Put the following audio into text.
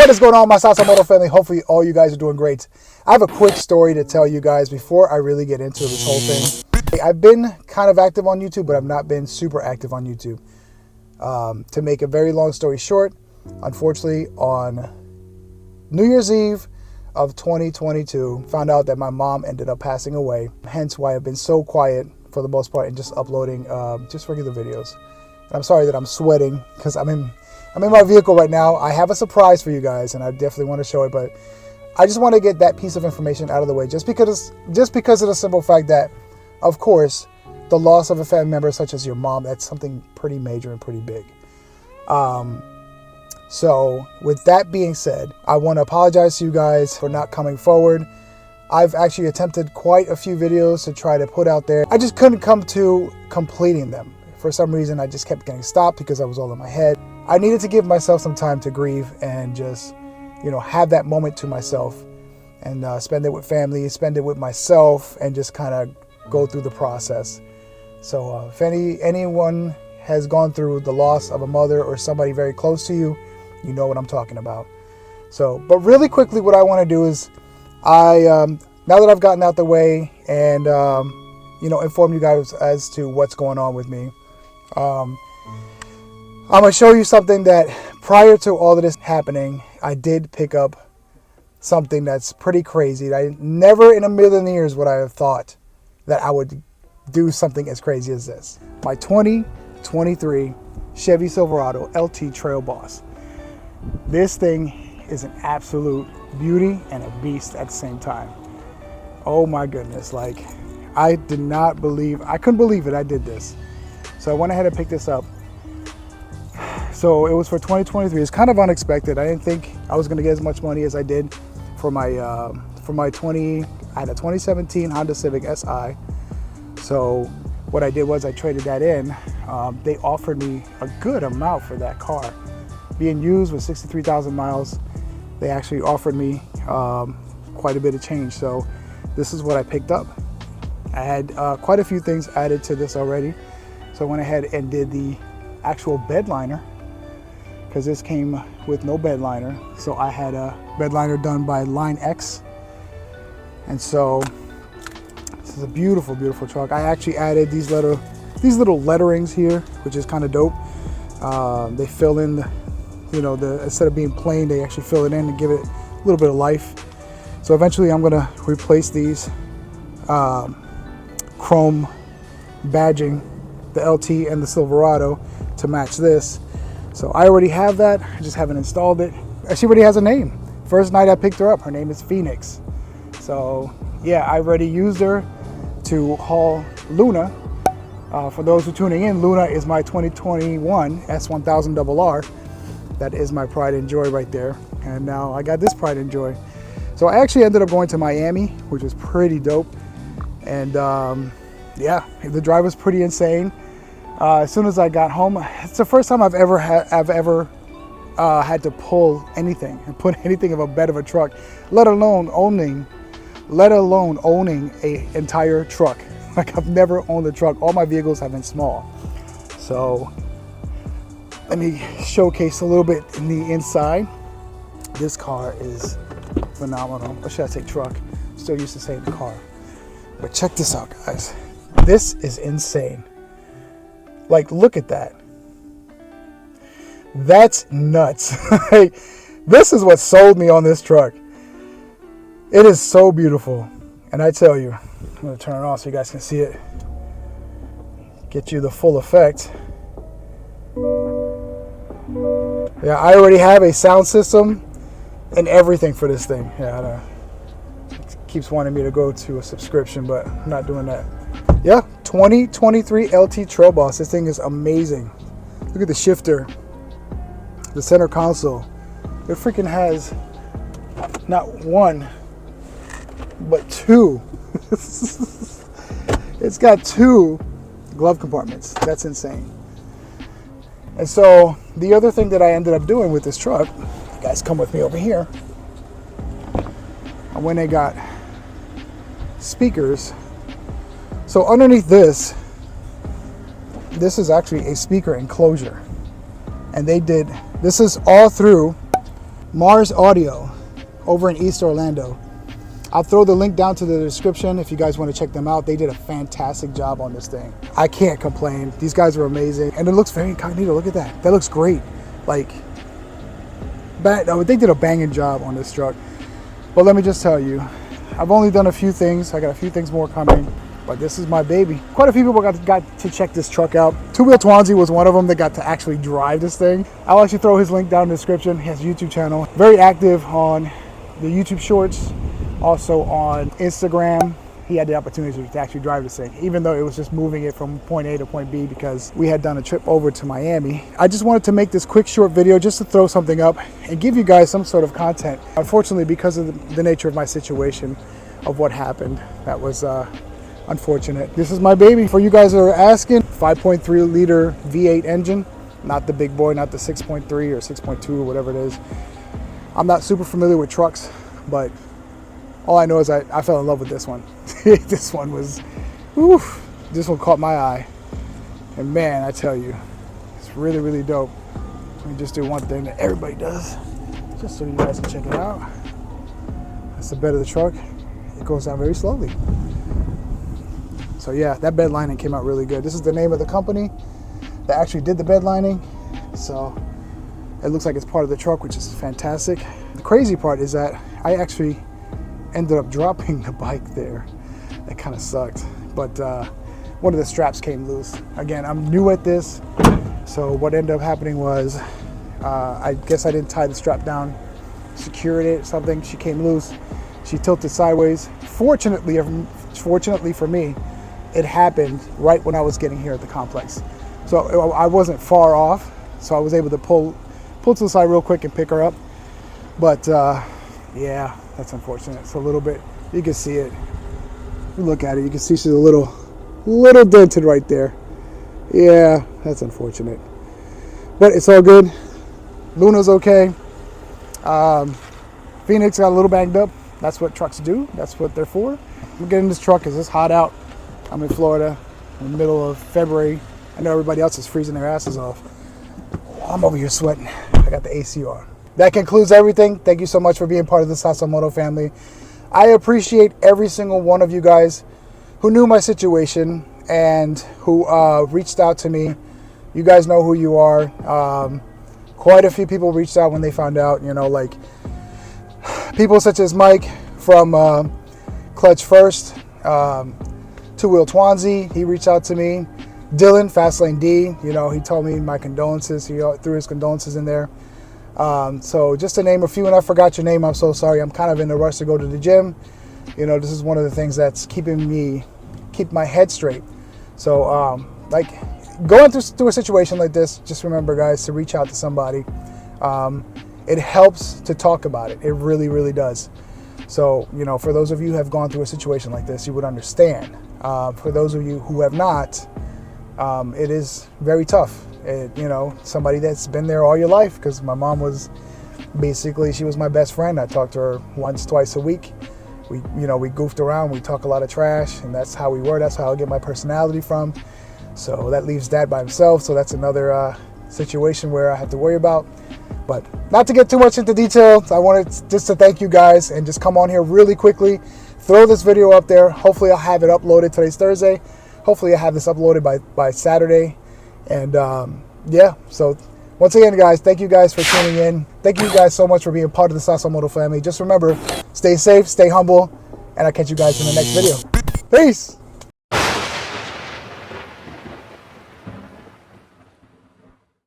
What is going on, my Salsa Moto family? Hopefully all you guys are doing great. I have a quick story to tell you guys before I really get into this whole thing. I've been kind of active on YouTube, but I've not been super active on YouTube. To make a very long story short, unfortunately on New Year's Eve of 2022, found out that my mom ended up passing away. Hence why I've been so quiet for the most part and just uploading just regular videos. And I'm sorry that I'm sweating because I'm in my vehicle right now. I have a surprise for you guys, and I definitely want to show it, but I just want to get that piece of information out of the way, just because of the simple fact that, of course, the loss of a family member such as your mom, that's something pretty major and pretty big. So with that being said, I want to apologize to you guys for not coming forward. I've actually attempted quite a few videos to try to put out there. I just couldn't come to completing them. For some reason, I just kept getting stopped because I was all in my head. I needed to give myself some time to grieve and just, have that moment to myself and spend it with family, spend it with myself, and just kind of go through the process. So if anyone has gone through the loss of a mother or somebody very close to you, you know what I'm talking about. So, but really quickly, what I want to do is, now that I've gotten out the way and, inform you guys as to what's going on with me, I'm going to show you something that prior to all of this happening, I did pick up something that's pretty crazy. I never in a million years would I have thought that I would do something as crazy as this. My 2023 Chevy Silverado LT Trailboss. This thing is an absolute beauty and a beast at the same time. Oh my goodness, I couldn't believe it, I did this. So I went ahead and picked this up. So it was for 2023. It's kind of unexpected. I didn't think I was going to get as much money as I did for my I had a 2017 Honda Civic Si. So what I did was I traded that in. They offered me a good amount for that car. Being used with 63,000 miles, they actually offered me quite a bit of change. So this is what I picked up. I had quite a few things added to this already. So I went ahead and did the actual bed liner, because this came with no bed liner. So I had a bed liner done by Line X. And so this is a beautiful, beautiful truck. I actually added these little letterings here, which is kind of dope. They fill in instead of being plain, they actually fill it in and give it a little bit of life. So eventually I'm gonna replace these chrome badging, the LT and the Silverado, to match this. So I already have that, I just haven't installed it. She already has a name. First night I picked her up, her name is Phoenix. So yeah, I already used her to haul Luna. For those who are tuning in, Luna is my 2021 S1000RR. That is my pride and joy right there. And now I got this pride and joy. So I actually ended up going to Miami, which was pretty dope. And yeah, the drive was pretty insane. As soon as I got home, it's the first time I've ever had to pull anything and put anything of a bed of a truck, let alone owning a entire truck. Like, I've never owned a truck. All my vehicles have been small. So let me showcase a little bit in the inside. This car is phenomenal. Or should I say truck? I'm still used to saying car. But check this out, guys. This is insane. Like, look at that. That's nuts. This is what sold me on this truck. It is so beautiful. And I tell you, I'm going to turn it on so you guys can see it. Get you the full effect. Yeah, I already have a sound system and everything for this thing. Yeah, I know. It keeps wanting me to go to a subscription, but I'm not doing that. Yeah, 2023 LT Trailboss. This thing is amazing. Look at the shifter, the center console. It freaking has not one, but two. It's got two glove compartments. That's insane. And so the other thing that I ended up doing with this truck, you guys come with me over here. I went and got speakers. So underneath this is actually a speaker enclosure. And they did, this is all through Mars Audio over in East Orlando. I'll throw the link down to the description if you guys want to check them out. They did a fantastic job on this thing. I can't complain. These guys are amazing. And it looks very incognito. Look at that. That looks great. Like, they did a banging job on this truck. But let me just tell you, I've only done a few things. I got a few things more coming. But this is my baby. Quite a few people got to check this truck out. Wheel Twanzy was one of them that got to actually drive this thing. I'll actually throw his link down in the description. He has a YouTube channel. Very active on the YouTube Shorts. Also on Instagram, he had the opportunity to actually drive this thing, even though it was just moving it from point A to point B because we had done a trip over to Miami. I just wanted to make this quick short video just to throw something up and give you guys some sort of content. Unfortunately, because of the nature of my situation of what happened, that was unfortunate. This is my baby. For you guys that are asking, 5.3 liter V8 engine, not the big boy, not the 6.3 or 6.2 or whatever it is. I'm not super familiar with trucks, but all I know is I fell in love with this one. This one was, oof, this one caught my eye. And man, I tell you, it's really, really dope. Let me just do one thing that everybody does, just so you guys can check it out. That's the bed of the truck. It goes down very slowly. So yeah, that bed lining came out really good. This is the name of the company that actually did the bed lining. So it looks like it's part of the truck, which is fantastic. The crazy part is that I actually ended up dropping the bike there. That kind of sucked, but one of the straps came loose. Again, I'm new at this, so what ended up happening was I guess I didn't tie the strap down, secured it, something. She came loose. She tilted sideways. Fortunately for me, it happened right when I was getting here at the complex, so I wasn't far off, so I was able to pull to the side real quick and pick her up. But yeah, that's unfortunate. It's a little bit, you can see it. You look at it, you can see she's a little dented right there. Yeah, that's unfortunate. But it's all good. Luna's okay. Phoenix got a little banged up. That's what trucks do. That's what they're for. I'm getting this truck because it's hot out. I'm in Florida in the middle of February. I know everybody else is freezing their asses off. I'm over here sweating. I got the AC on. That concludes everything. Thank you so much for being part of the Sasamoto family. I appreciate every single one of you guys who knew my situation and who reached out to me. You guys know who you are. Quite a few people reached out when they found out, you know, like people such as Mike from Clutch First, to Wheel Twanzy. He reached out to me. Dylan, Fastlane D, you know, he told me my condolences. He threw his condolences in there. So just to name a few, and I forgot your name, I'm so sorry. I'm kind of in a rush to go to the gym. You know, this is one of the things that's keep my head straight. So like going through a situation like this, just remember guys to reach out to somebody. It helps to talk about it. It really, really does. So, you know, for those of you who have gone through a situation like this, you would understand. For those of you who have not, it is very tough. You know, somebody that's been there all your life, because my mom was basically, she was my best friend. I talked to her once, twice a week. We goofed around, we talk a lot of trash, and that's how we were. That's how I get my personality from. So that leaves Dad by himself. So that's another situation where I have to worry about. But not to get too much into detail, I wanted just to thank you guys and just come on here really quickly, throw this video up there. Hopefully I'll have it uploaded. Today's Thursday. Hopefully I'll have this uploaded by Saturday. And yeah, so once again, guys, thank you guys for tuning in. Thank you guys so much for being part of the Sasamoto family. Just remember, stay safe, stay humble, and I'll catch you guys in the next video. Peace!